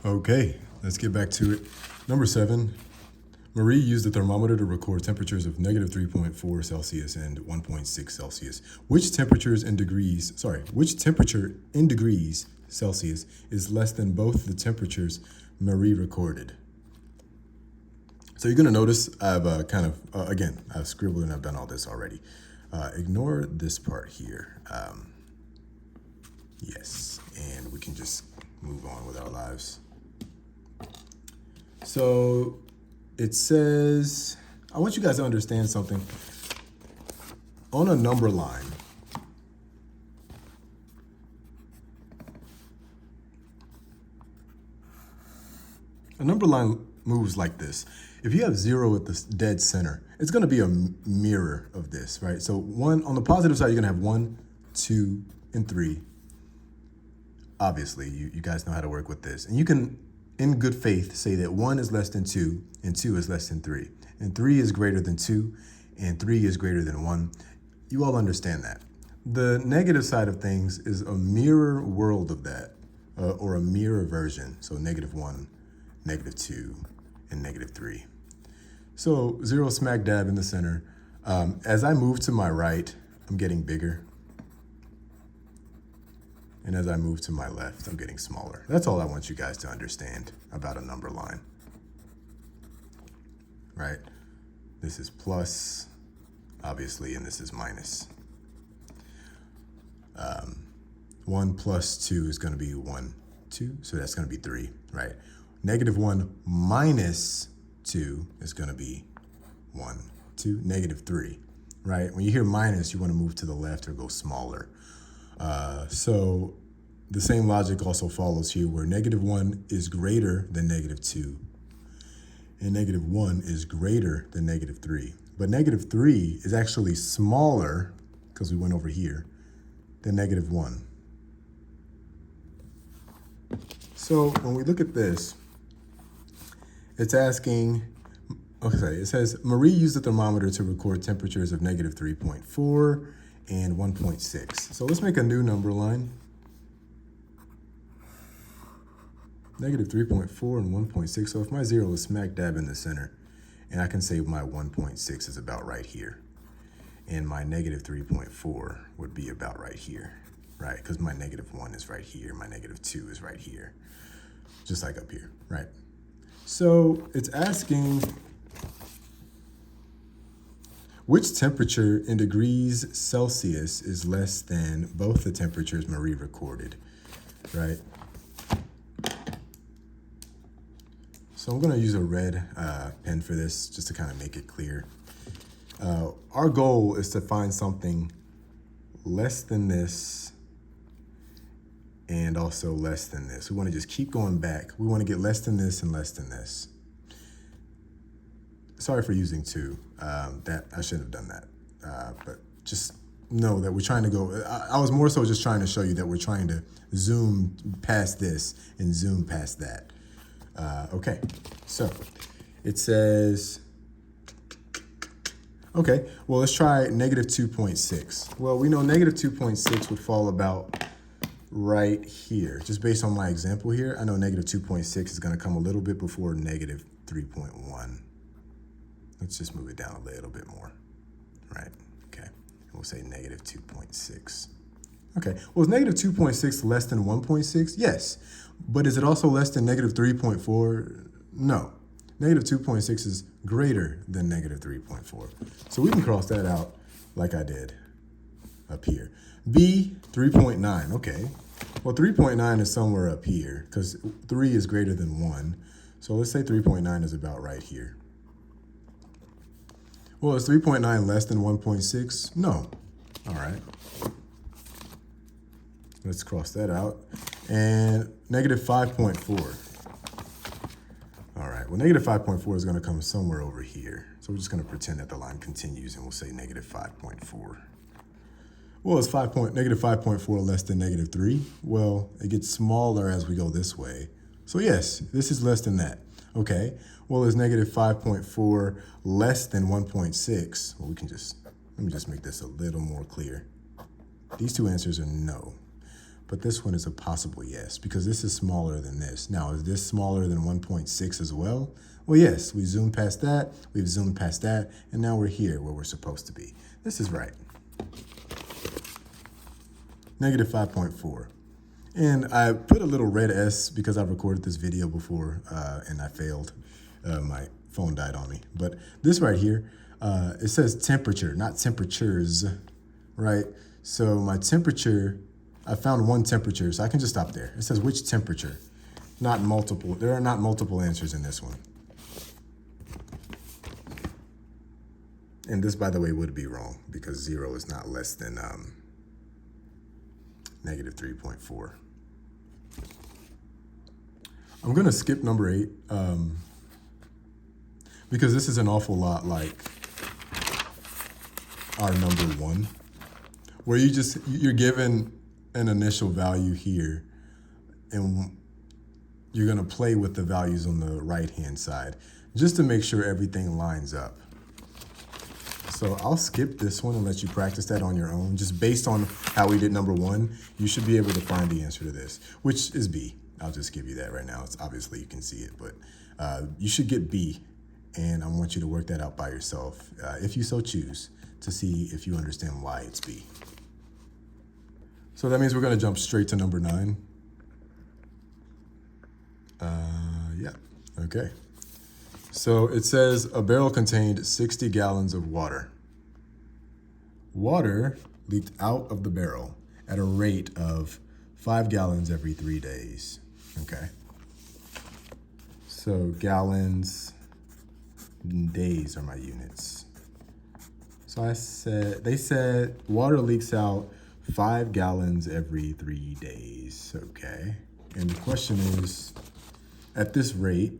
Okay, let's get back to it. Number 7, Marie used the thermometer to record temperatures of negative 3.4 Celsius and 1.6 Celsius. Which temperature in degrees Celsius is less than both the temperatures Marie recorded? So you're gonna notice I've I've scribbled and I've done all this already. Ignore this part here. Yes, and we can just move on with our lives. So it says, I want you guys to understand something. On a number line, moves like this. If you have 0 at the dead center, it's going to be a mirror of this, right? So on the positive side, you're going to have 1, 2, and 3. Obviously, you guys know how to work with this. And you can, in good faith, say that 1 is less than 2 and 2 is less than 3. And 3 is greater than 2 and 3 is greater than 1. You all understand that. The negative side of things is a mirror world of that, or a mirror version. So -1, -2, and -3. So 0 smack dab in the center. As I move to my right, I'm getting bigger. And as I move to my left, I'm getting smaller. That's all I want you guys to understand about a number line, right? This is plus, obviously, and this is minus. 1 plus 2 is going to be 1, 2, so that's going to be 3, right? -1 minus 2 is going to be 1, 2, -3, right? When you hear minus, you want to move to the left or go smaller. So the same logic also follows here, where -1 is greater than -2 and -1 is greater than -3. But -3 is actually smaller, because we went over here, than -1. So when we look at this, it's asking, okay, it says, Marie used the thermometer to record temperatures of -3.4 and 1.6. So let's make a new number line. -3.4 and 1.6. So if my 0 is smack dab in the center, and I can say my 1.6 is about right here, and my -3.4 would be about right here, right? Because my -1 is right here, my -2 is right here, just like up here, right? So it's asking, which temperature in degrees Celsius is less than both the temperatures Marie recorded, right? So I'm gonna use a red pen for this, just to kind of make it clear. Our goal is to find something less than this and also less than this. We wanna just keep going back. We wanna get less than this and less than this. Sorry for using 2. That I shouldn't have done that. But just know that we're trying to go. I was more so just trying to show you that we're trying to zoom past this and zoom past that. Okay, so it says, okay, well, let's try -2.6. Well, we know -2.6 would fall about right here. Just based on my example here, I know -2.6 is going to come a little bit before -3.1. Let's just move it down a little bit more, right? Okay, we'll say -2.6. Okay, well, is -2.6 less than 1.6? Yes, but is it also less than -3.4? No, -2.6 is greater than -3.4. So we can cross that out like I did up here. B, 3.9, okay. Well, 3.9 is somewhere up here because 3 is greater than 1. So let's say 3.9 is about right here. Well, is 3.9 less than 1.6? No. All right. Let's cross that out. And -5.4. All right, well, -5.4 is gonna come somewhere over here. So we're just gonna pretend that the line continues and we'll say -5.4. Well, is -5.4 less than -3? Well, it gets smaller as we go this way. So yes, this is less than that. Okay, well, is -5.4 less than 1.6? Well, let me just make this a little more clear. These two answers are no. but this one is a possible yes, because this is smaller than this. Now, is this smaller than 1.6 as well? Well, yes, we zoomed past that, we've zoomed past that, and now we're here where we're supposed to be. This is right. Negative 5.4. And I put a little red S because I've recorded this video before and I failed. My phone died on me. But this right here, it says temperature, not temperatures, right? So my temperature, I found one temperature, so I can just stop there. It says which temperature, not multiple. There are not multiple answers in this one. And this, by the way, would be wrong because 0 is not less than negative 3.4. I'm gonna skip number 8 because this is an awful lot like our number 1, where you're given an initial value here and you're gonna play with the values on the right-hand side just to make sure everything lines up. So I'll skip this one and let you practice that on your own. Just based on how we did number 1, you should be able to find the answer to this, which is B. I'll just give you that right now. It's obviously you can see it, but you should get B. And I want you to work that out by yourself, if you so choose, to see if you understand why it's B. So that means we're gonna jump straight to number 9. Yeah, okay. So it says a barrel contained 60 gallons of water. Water leaked out of the barrel at a rate of 5 gallons every 3 days. Okay. So gallons, days are my units. So they said water leaks out 5 gallons every 3 days. Okay. And the question is, at this rate,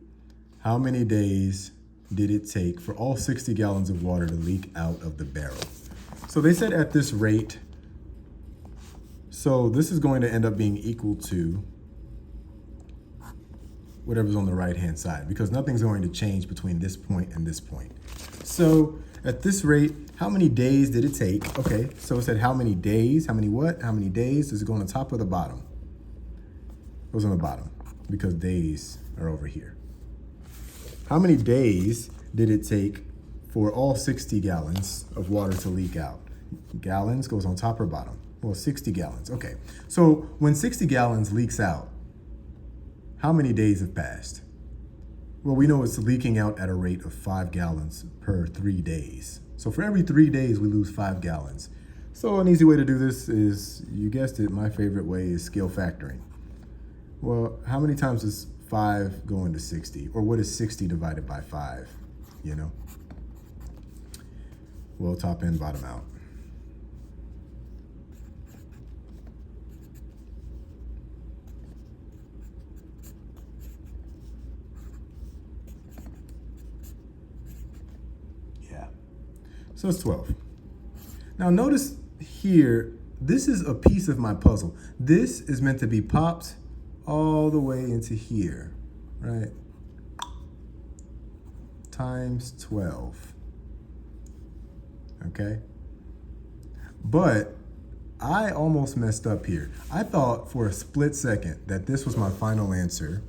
how many days did it take for all 60 gallons of water to leak out of the barrel? So they said at this rate, so this is going to end up being equal to whatever's on the right-hand side, because nothing's going to change between this point and this point. So at this rate, how many days did it take? Okay, so it said how many days, how many what? How many days? Does it go on the top or the bottom? It goes on the bottom because days are over here. How many days did it take for all 60 gallons of water to leak out? Gallons goes on top or bottom? Well, 60 gallons, okay. So when 60 gallons leaks out, how many days have passed? Well, we know it's leaking out at a rate of 5 gallons per 3 days. So for every 3 days, we lose 5 gallons. So an easy way to do this is, you guessed it, my favorite way is scale factoring. Well, how many times does 5 go into 60? Or what is 60 divided by 5, you know? Well, top in, bottom out. Yeah. So it's 12. Now notice here, this is a piece of my puzzle. This is meant to be popped all the way into here, right? Times 12, okay? But I almost messed up here. I thought for a split second that this was my final answer.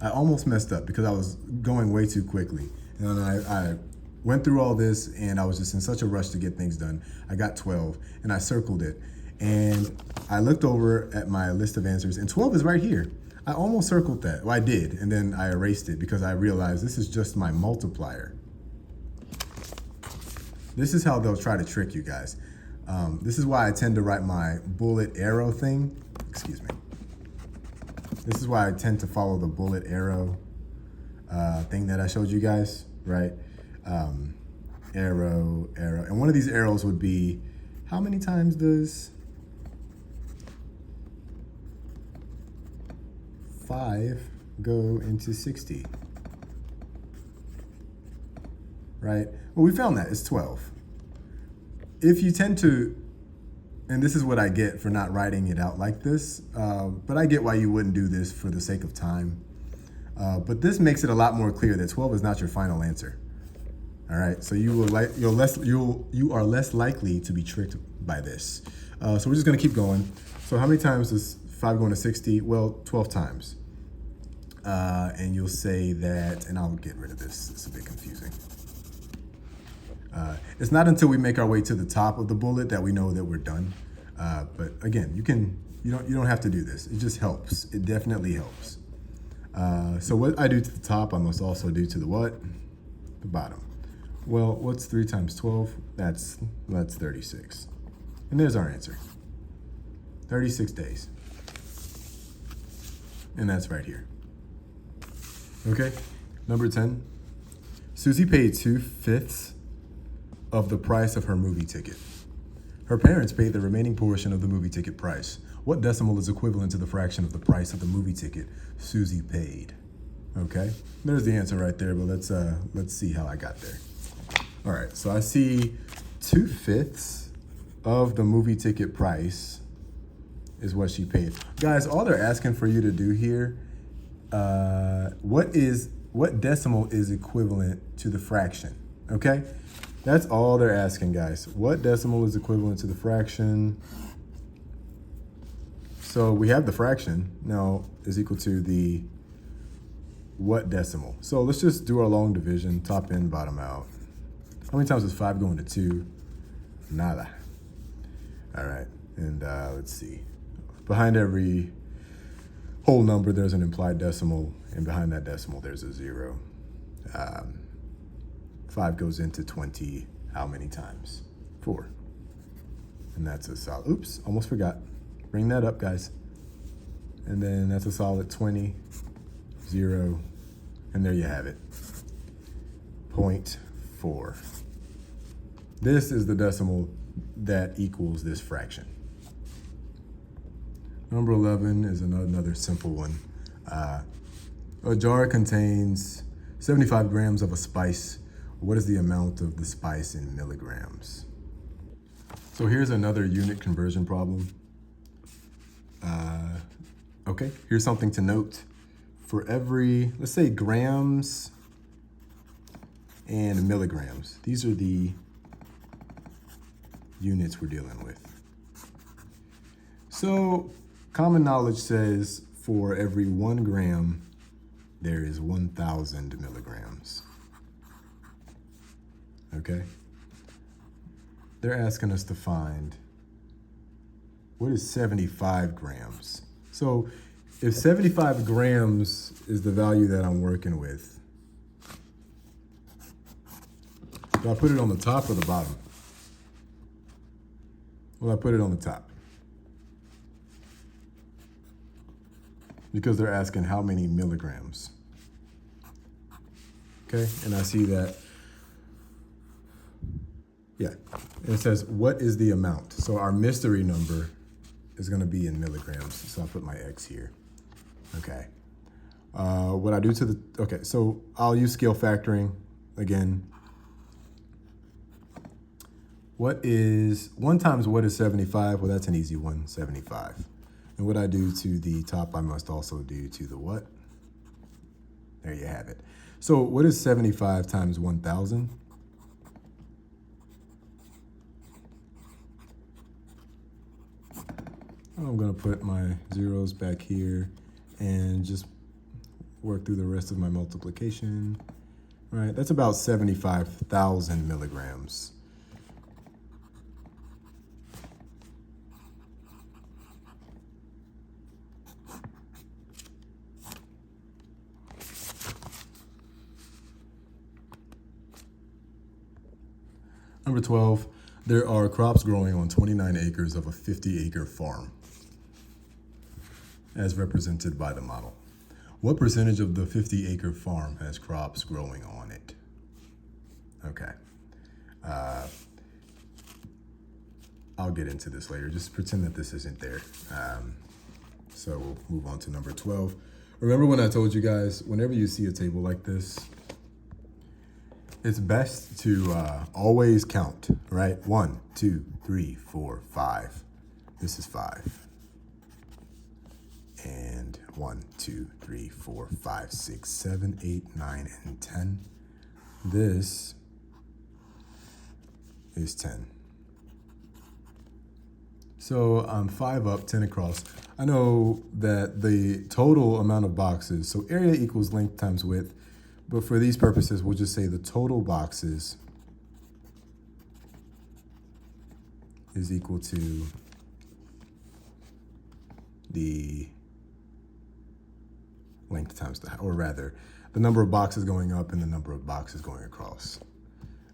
I almost messed up because I was going way too quickly. And I went through all this and I was just in such a rush to get things done. I got 12 and I circled it. And I looked over at my list of answers and 12 is right here. I almost circled that. Well, I did, and then I erased it because I realized this is just my multiplier. This is how they'll try to trick you guys. This is why I tend to write my bullet arrow thing. Excuse me. This is why I tend to follow the bullet arrow thing that I showed you guys, right? Arrow, arrow. And one of these arrows would be, how many times does 5 go into 60? Right? Well, we found that it's 12. If you tend to, and this is what I get for not writing it out like this, but I get why you wouldn't do this for the sake of time. But this makes it a lot more clear that 12 is not your final answer. All right, so you are less likely to be tricked by this. So we're just gonna keep going. So how many times does 5 go into 60? Well, 12 times. And you'll say that, and I'll get rid of this, it's a bit confusing. It's not until we make our way to the top of the bullet that we know that we're done. But again, you don't have to do this. It just helps. It definitely helps. So what I do to the top, I must also do to the what? The bottom. Well, what's 3 times 12? That's 36. And there's our answer. 36 days. And that's right here. Okay, number 10. Susie paid 2/5 of the price of her movie ticket. Her parents paid the remaining portion of the movie ticket price. What decimal is equivalent to the fraction of the price of the movie ticket Susie paid? Okay, there's the answer right there, but let's see how I got there. All right, so I see 2/5 of the movie ticket price is what she paid. Guys, all they're asking for you to do here, what decimal is equivalent to the fraction, okay? That's all they're asking, guys. What decimal is equivalent to the fraction? So we have the fraction now is equal to the what decimal? So let's just do our long division, top in, bottom out. How many times does 5 go into 2? Nada. All right, and let's see. Behind every whole number, there's an implied decimal, and behind that decimal, there's a 0. 5 goes into 20 how many times? 4. And that's a solid, oops, almost forgot. Bring that up, guys. And then that's a solid 20, 0, and there you have it. 0.4. This is the decimal that equals this fraction. Number 11 is another simple one. A jar contains 75 grams of a spice. What is the amount of the spice in milligrams? So here's another unit conversion problem. Okay, here's something to note. For every, let's say grams and milligrams, these are the units we're dealing with. So common knowledge says for every 1 gram, there is 1,000 milligrams. Okay? They're asking us to find what is 75 grams. So if 75 grams is the value that I'm working with, do I put it on the top or the bottom? Well, I put it on the top. Because they're asking how many milligrams. Okay, and I see that, yeah. And it says, what is the amount? So our mystery number is gonna be in milligrams. So I'll put my X here. Okay. What I do to the, okay, so I'll use scale factoring again. What is, 1 times what is 75? Well, that's an easy one, 75. And what I do to the top, I must also do to the what? There you have it. So what is 75 times 1,000? I'm gonna put my zeros back here and just work through the rest of my multiplication. All right, that's about 75,000 milligrams. Number 12, there are crops growing on 29 acres of a 50-acre farm, as represented by the model. What percentage of the 50-acre farm has crops growing on it? Okay. I'll get into this later. Just pretend that this isn't there. So we'll move on to number 12. Remember when I told you guys, whenever you see a table like this, it's best to always count, right? 1, 2, 3, 4, 5. This is 5. And 1, 2, 3, 4, 5, 6, 7, 8, 9, and 10. This is 10. So I'm 5 up, 10 across. I know that the total amount of boxes, so area equals length times width, but for these purposes, we'll just say the total boxes is equal to the length times the, or rather, the number of boxes going up and the number of boxes going across.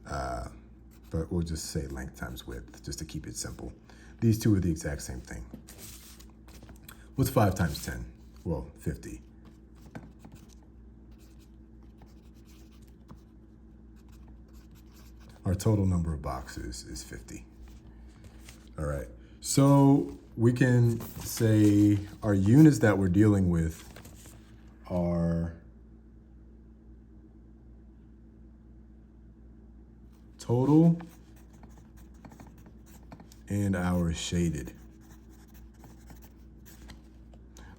But we'll just say length times width, just to keep it simple. These two are the exact same thing. What's 5 times 10? Well, 50. Our total number of boxes is 50. All right, so we can say our units that we're dealing with are total and our shaded.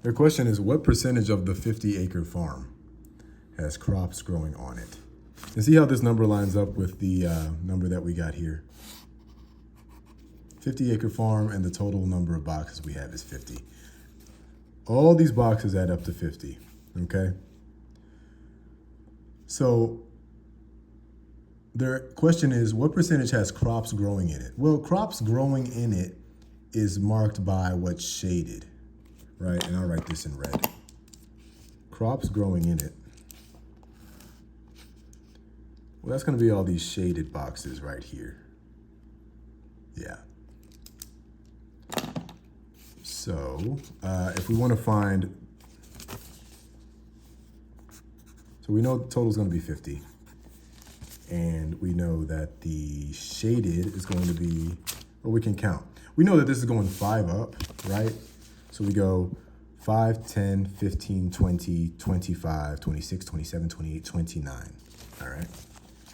Their question is, what percentage of the 50-acre farm has crops growing on it? And see how this number lines up with the number that we got here. 50-acre farm, and the total number of boxes we have is 50. All these boxes add up to 50, okay? So their question is, what percentage has crops growing in it? Well, crops growing in it is marked by what's shaded, right? And I'll write this in red. Crops growing in it. Well, that's going to be all these shaded boxes right here. Yeah. So if we want to find, so we know the total is going to be 50. And we know that the shaded is going to be, well, we can count. We know that this is going 5 up, right? So we go 5, 10, 15, 20, 25, 26, 27, 28, 29, all right?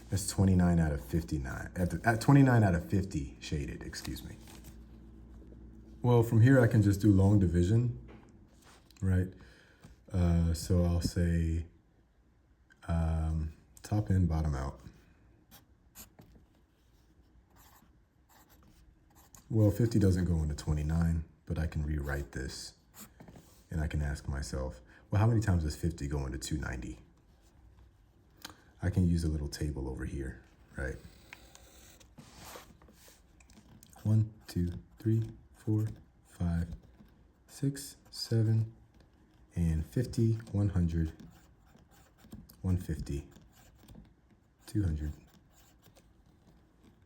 That's 29 out of 59, at 29 out of 50 shaded, excuse me. Well, from here I can just do long division, right? So I'll say top in, bottom out. Well, 50 doesn't go into 29, but I can rewrite this and I can ask myself, well, how many times does 50 go into 290? I can use a little table over here, right? 1, 2, 3, 4, 5, 6, 7, and 50, 100, 150, 200,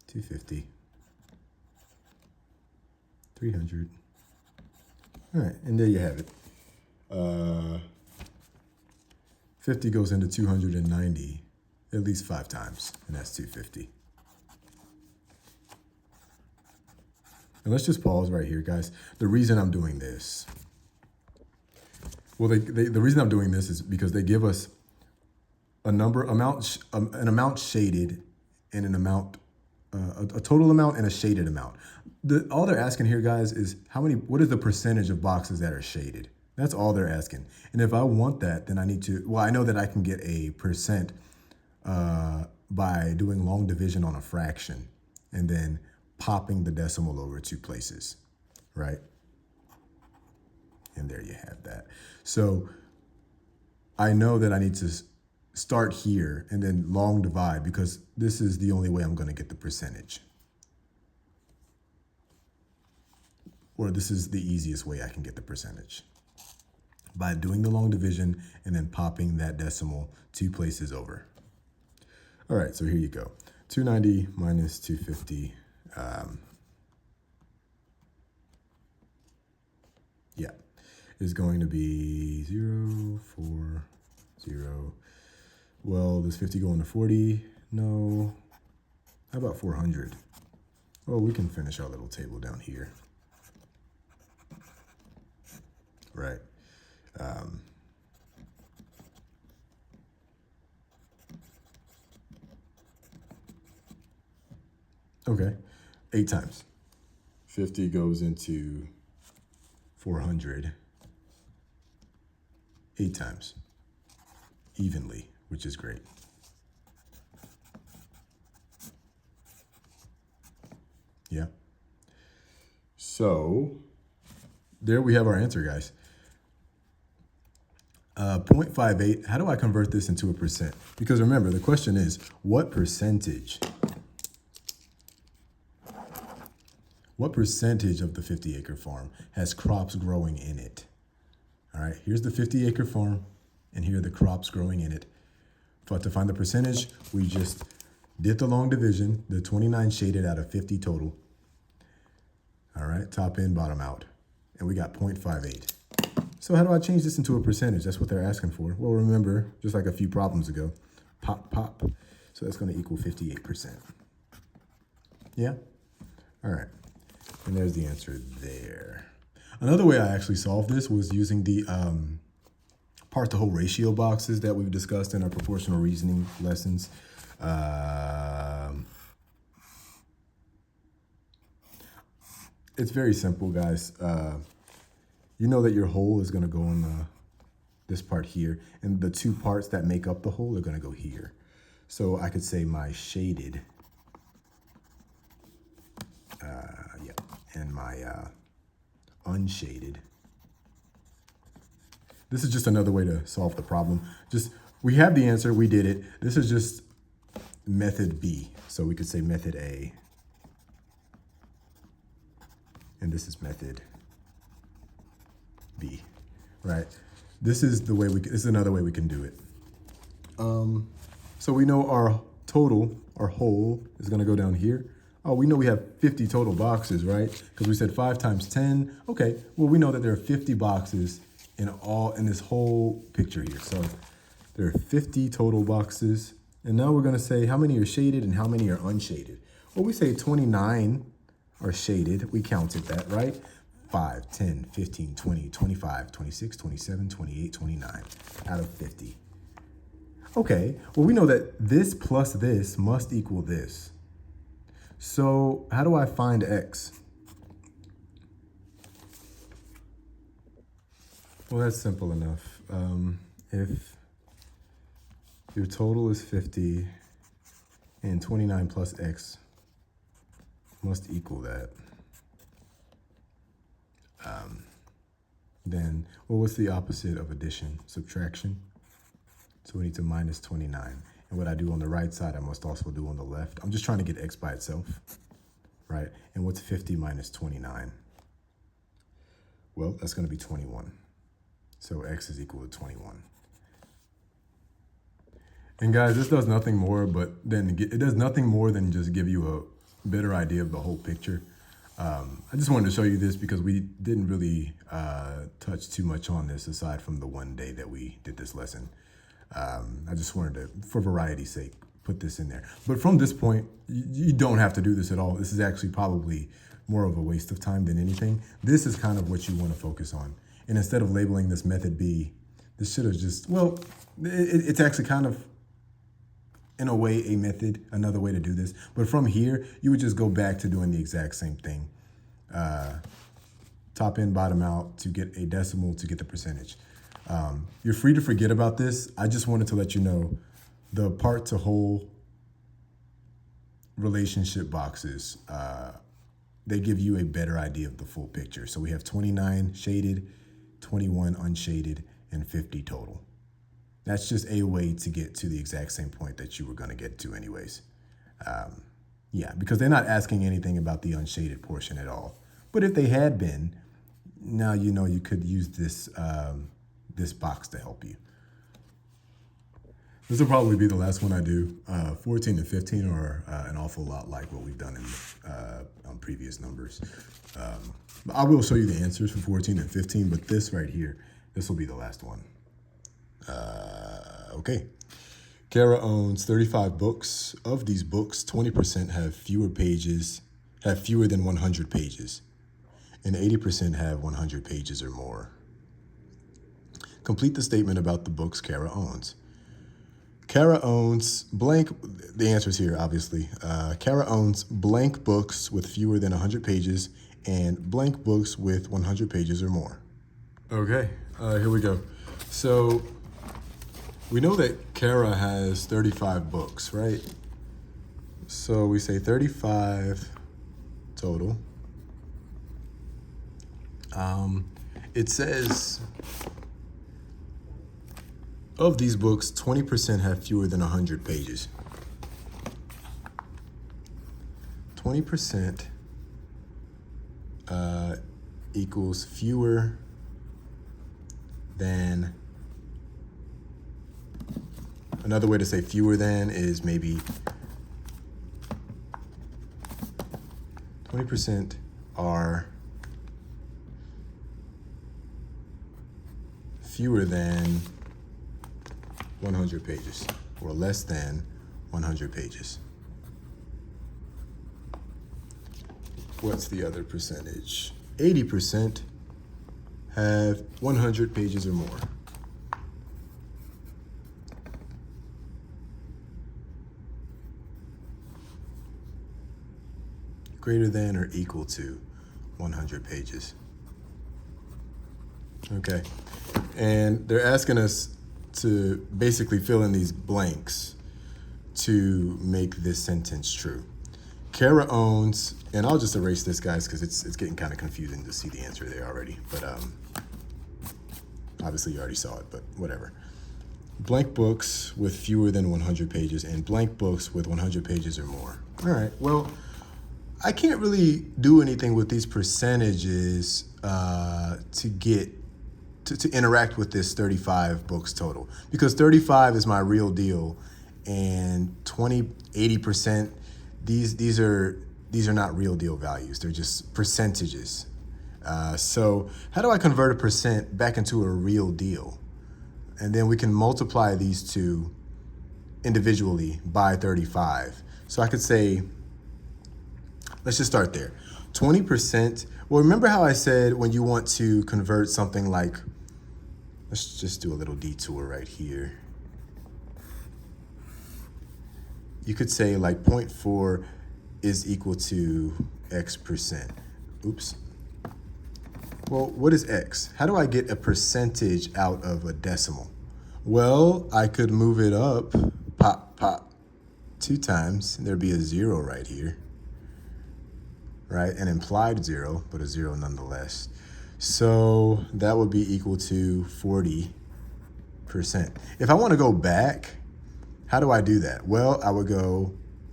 250. 300. All right, and there you have it. 50 goes into 290 at least 5 times, and that's 250. And let's just pause right here, guys. The reason I'm doing this, well, the reason I'm doing this is because they give us an amount shaded and an amount, a total amount and a shaded amount. All they're asking here, guys, is what is the percentage of boxes that are shaded? That's all they're asking. And if I want that, then I need to, well, I know that I can get a percent by doing long division on a fraction and then popping the decimal over 2 places, right? And there you have that. So I know that I need to start here and then long divide because this is the only way I'm going to get the percentage. Or this is the easiest way I can get the percentage. By doing the long division and then popping that decimal 2 places over. All right, so here you go. 290 minus 250. Yeah, is going to be 0, 4, 0. Well, does 50 go into 40? No. How about 400? Well, we can finish our little table down here. Right. Okay, 8 times. 50 goes into 400 8 times, evenly, which is great. Yeah. So there we have our answer, guys. 0.58, how do I convert this into a percent? Because remember, the question is, what percentage of the 50-acre farm has crops growing in it? All right, here's the 50-acre farm, and here are the crops growing in it. But to find the percentage, we just did the long division, the 29 shaded out of 50 total. All right, top in, bottom out. And we got 0.58. So how do I change this into a percentage? That's what they're asking for. Well, remember, just like a few problems ago, pop, pop. So that's going to equal 58%. Yeah? All right. And there's the answer there. Another way I actually solved this was using the part to whole ratio boxes that we've discussed in our proportional reasoning lessons. It's very simple, guys. You know that your whole is going to go in this part here, and the two parts that make up the whole are going to go here. So I could say my shaded, and my unshaded. This is just another way to solve the problem. We have the answer, we did it. This is just method B. So we could say method A, and this is method B, right? This is the way this is another way we can do it. So we know our total, our whole is gonna go down here. Oh, we know we have 50 total boxes, right? Because we said 5 times 10. Okay, well, we know that there are 50 boxes in this whole picture here. So there are 50 total boxes. And now we're gonna say how many are shaded and how many are unshaded. Well, we say 29 are shaded. We counted that, right? 5, 10, 15, 20, 25, 26, 27, 28, 29 out of 50. Okay, well, we know that this plus this must equal this. So how do I find X? Well, that's simple enough. If your total is 50 and 29 plus X must equal that, then, well, what's the opposite of addition? Subtraction. So we need to minus 29. And what I do on the right side, I must also do on the left. I'm just trying to get X by itself, right? And what's 50 minus 29? Well, that's going to be 21. So X is equal to 21. And guys, this does nothing more than just give you a better idea of the whole picture. I just wanted to show you this because we didn't really touch too much on this aside from the one day that we did this lesson. I just wanted to, for variety's sake, put this in there. But from this point, you don't have to do this at all. This is actually probably more of a waste of time than anything. This is kind of what you want to focus on. And instead of labeling this method B, this should have just, well, it's actually kind of, in a way, a method, another way to do this. But from here, you would just go back to doing the exact same thing. Top in, bottom out to get a decimal to get the percentage. You're free to forget about this. I just wanted to let you know the part to whole relationship boxes, they give you a better idea of the full picture. So we have 29 shaded, 21 unshaded, and 50 total. That's just a way to get to the exact same point that you were going to get to anyways. Yeah, because they're not asking anything about the unshaded portion at all. But if they had been, now you know you could use this, this box to help you. This will probably be the last one I do. 14 and 15 are an awful lot like what we've done on previous numbers. I will show you the answers for 14 and 15, but this right here, this will be the last one. Okay. Kara owns 35 books. Of these books, 20% have fewer than 100 pages, and 80% have 100 pages or more. Complete the statement about the books Kara owns. Kara owns blank, the answer's here, obviously. Kara owns blank books with fewer than 100 pages and blank books with 100 pages or more. Okay, here we go. So we know that Kara has 35 books, right? So we say 35 total. It says, of these books, 20% have fewer than 100 pages. 20% equals fewer than, another way to say fewer than is maybe 20% are fewer than 100 pages or less than 100 pages. What's the other percentage? 80% have 100 pages or more. Greater than or equal to 100 pages. Okay, and they're asking us to basically fill in these blanks to make this sentence true. Kara owns, and I'll just erase this, guys, because it's getting kind of confusing to see the answer there already. But obviously you already saw it, but whatever. Blank books with fewer than 100 pages and blank books with 100 pages or more. All right, well, I can't really do anything with these percentages to interact with this 35 books total, because 35 is my real deal, and 80%, these are not real deal values. They're just percentages. So how do I convert a percent back into a real deal? And then we can multiply these two individually by 35. So I could say, let's just start there. 20%, well, remember how I said when you want to convert something like, let's just do a little detour right here. You could say like 0.4 is equal to X percent. Oops. Well, what is X? How do I get a percentage out of a decimal? Well, I could move it up, pop, 2 times. There'd be a 0 right here, right? An implied 0, but a 0 nonetheless. So that would be equal to 40%. If I want to go back, how do I do that? Well,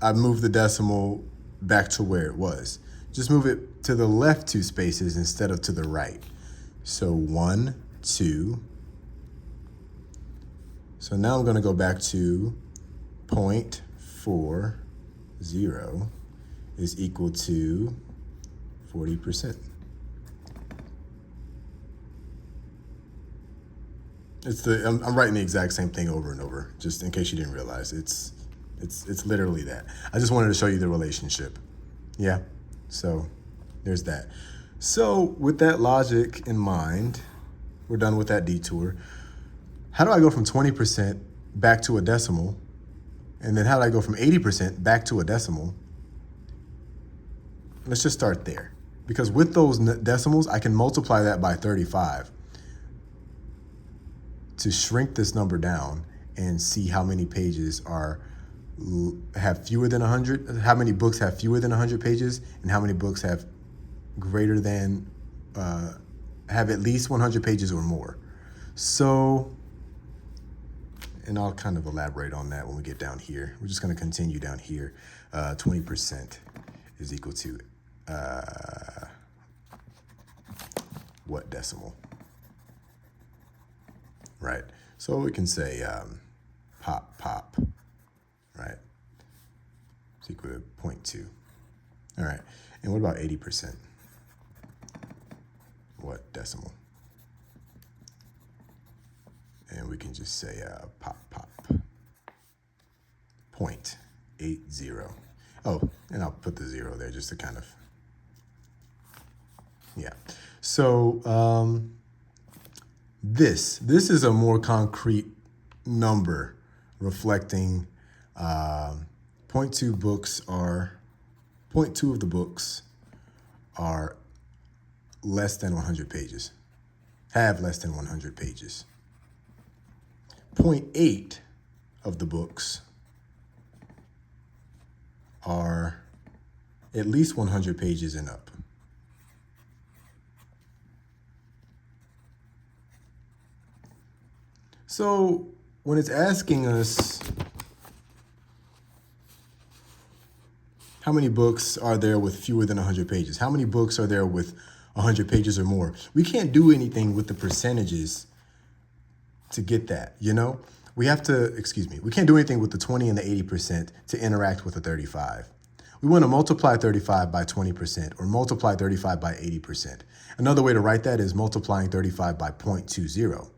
I'd move the decimal back to where it was. Just move it to the left 2 spaces instead of to the right. So 1, 2. So now I'm going to go back to 0.40 is equal to 40%. I'm writing the exact same thing over and over, just in case you didn't realize. It's literally that. I just wanted to show you the relationship. Yeah, so there's that. So with that logic in mind, we're done with that detour. How do I go from 20% back to a decimal? And then how do I go from 80% back to a decimal? Let's just start there. Because with those decimals, I can multiply that by 35 to shrink this number down and see how many pages have fewer than 100, how many books have fewer than 100 pages, and how many books have greater than, have at least 100 pages or more. So, and I'll kind of elaborate on that when we get down here. We're just going to continue down here. 20% is equal to what decimal? Right. So we can say pop, right? It's equal to 0.2. All right. And what about 80%? What decimal? And we can just say pop. 0.80. Oh, and I'll put the 0 there just to kind of, yeah. So this is a more concrete number reflecting 0.2 of the books are less than 100 pages, have less than 100 pages. 0.8 of the books are at least 100 pages and up. So when it's asking us how many books are there with fewer than 100 pages, how many books are there with 100 pages or more, we can't do anything with the percentages to get that, you know? We have to, we can't do anything with the 20 and the 80% to interact with the 35. We want to multiply 35 by 20% or multiply 35 by 80%. Another way to write that is multiplying 35 by 0.20,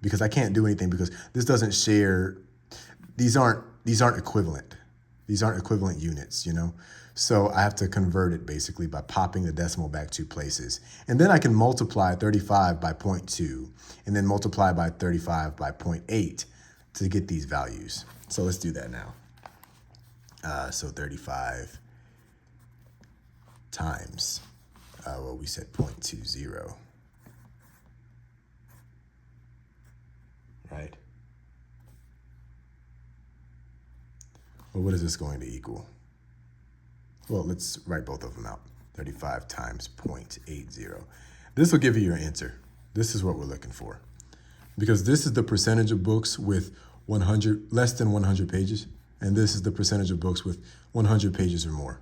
because I can't do anything because this doesn't share, these aren't equivalent. These aren't equivalent units, you know? So I have to convert it basically by popping the decimal back 2 places. And then I can multiply 35 by 0.2 and then multiply by 35 by 0.8 to get these values. So let's do that now. So 35 times, well, we said 0.20, right? Well, what is this going to equal? Well, let's write both of them out. 35 times 0.80. This will give you your answer. This is what we're looking for. Because this is the percentage of books with less than 100 pages, and this is the percentage of books with 100 pages or more.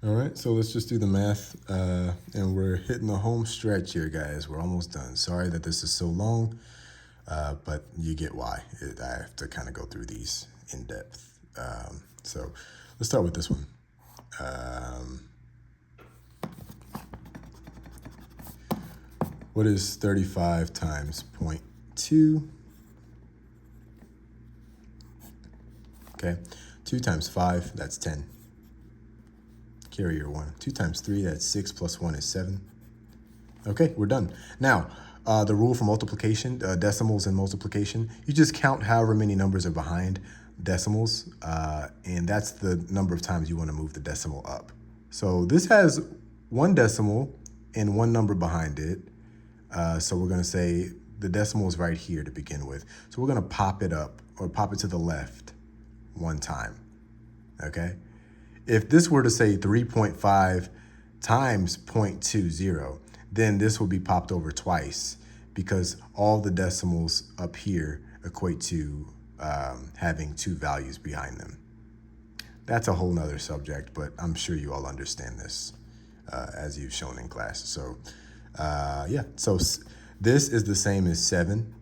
All right, so let's just do the math, and we're hitting the home stretch here, guys. We're almost done. Sorry that this is so long, but you get why. I have to kind of go through these in depth. So let's start with this one. What is 35 times 0.2? Okay, 2 times 5, that's 10. Carry your 1. 2 times 3, that's 6, plus 1 is 7. Okay, we're done. Now, the rule for multiplication, decimals and multiplication, you just count however many numbers are behind decimals, and that's the number of times you want to move the decimal up. So this has 1 decimal and 1 number behind it. So we're going to say the decimal is right here to begin with. So we're going to pop it up or pop it to the left 1 time. Okay. If this were to say 3.5 times 0.20, then this will be popped over twice because all the decimals up here equate to having 2 values behind them. That's a whole nother subject, but I'm sure you all understand this as you've shown in class. So yeah, so this is the same as 7.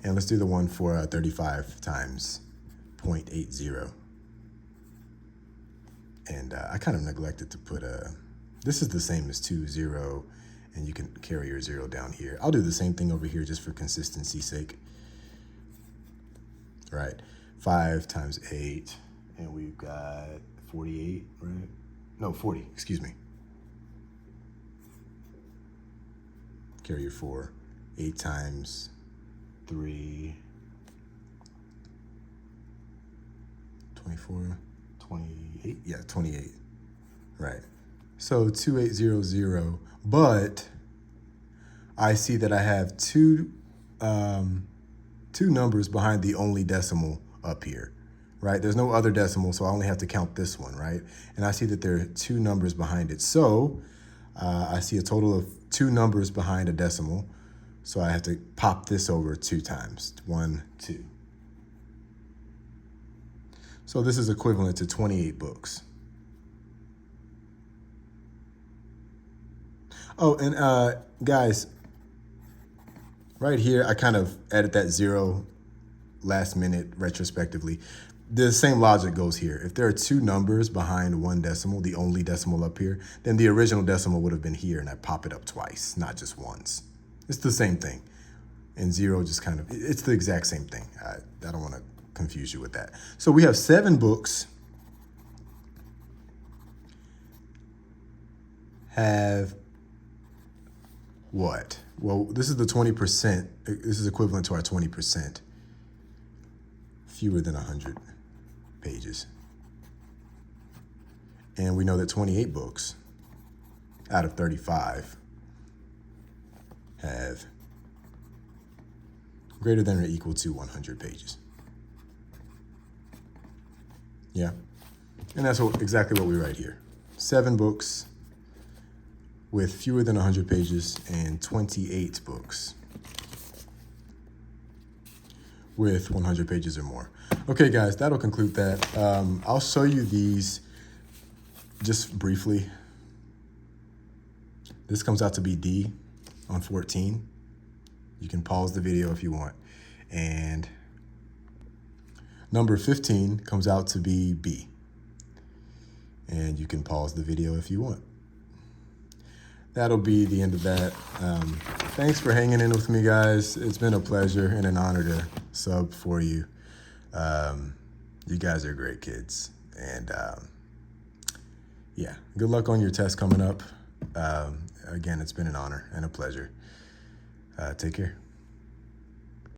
And let's do the one for 35 times 0.80. And I kind of neglected to put this is the same as 2, 0, and you can carry your 0 down here. I'll do the same thing over here just for consistency's sake. Right, 5 times 8, and we've got 48, right? No, 40, excuse me. Carry your 4, 8 times 3, 24, 28, yeah, 28, right. So 2800, but I see that I have two numbers behind the only decimal up here, right? There's no other decimal, so I only have to count this one, right? And I see that there are 2 numbers behind it. So I see a total of 2 numbers behind a decimal. So I have to pop this over 2 times, 1, 2. So this is equivalent to 28 books. Oh, and guys, right here, I kind of added that 0 last minute retrospectively. The same logic goes here. If there are 2 numbers behind 1 decimal, the only decimal up here, then the original decimal would have been here, and I pop it up twice, not just once. It's the same thing. And 0 just kind of, it's the exact same thing. I don't want to confuse you with that. So we have 7 books have what? Well, this is the 20%. This is equivalent to our 20%. Fewer than 100 pages. And we know that 28 books out of 35 have greater than or equal to 100 pages. Yeah, and that's exactly what we write here. 7 books with fewer than 100 pages and 28 books with 100 pages or more. Okay, guys, that'll conclude that. I'll show you these just briefly. This comes out to be D on 14. You can pause the video if you want. And number 15 comes out to be B. And you can pause the video if you want. That'll be the end of that. Thanks for hanging in with me, guys. It's been a pleasure and an honor to sub for you. You guys are great kids. And yeah, good luck on your test coming up. Again, it's been an honor and a pleasure. Take care.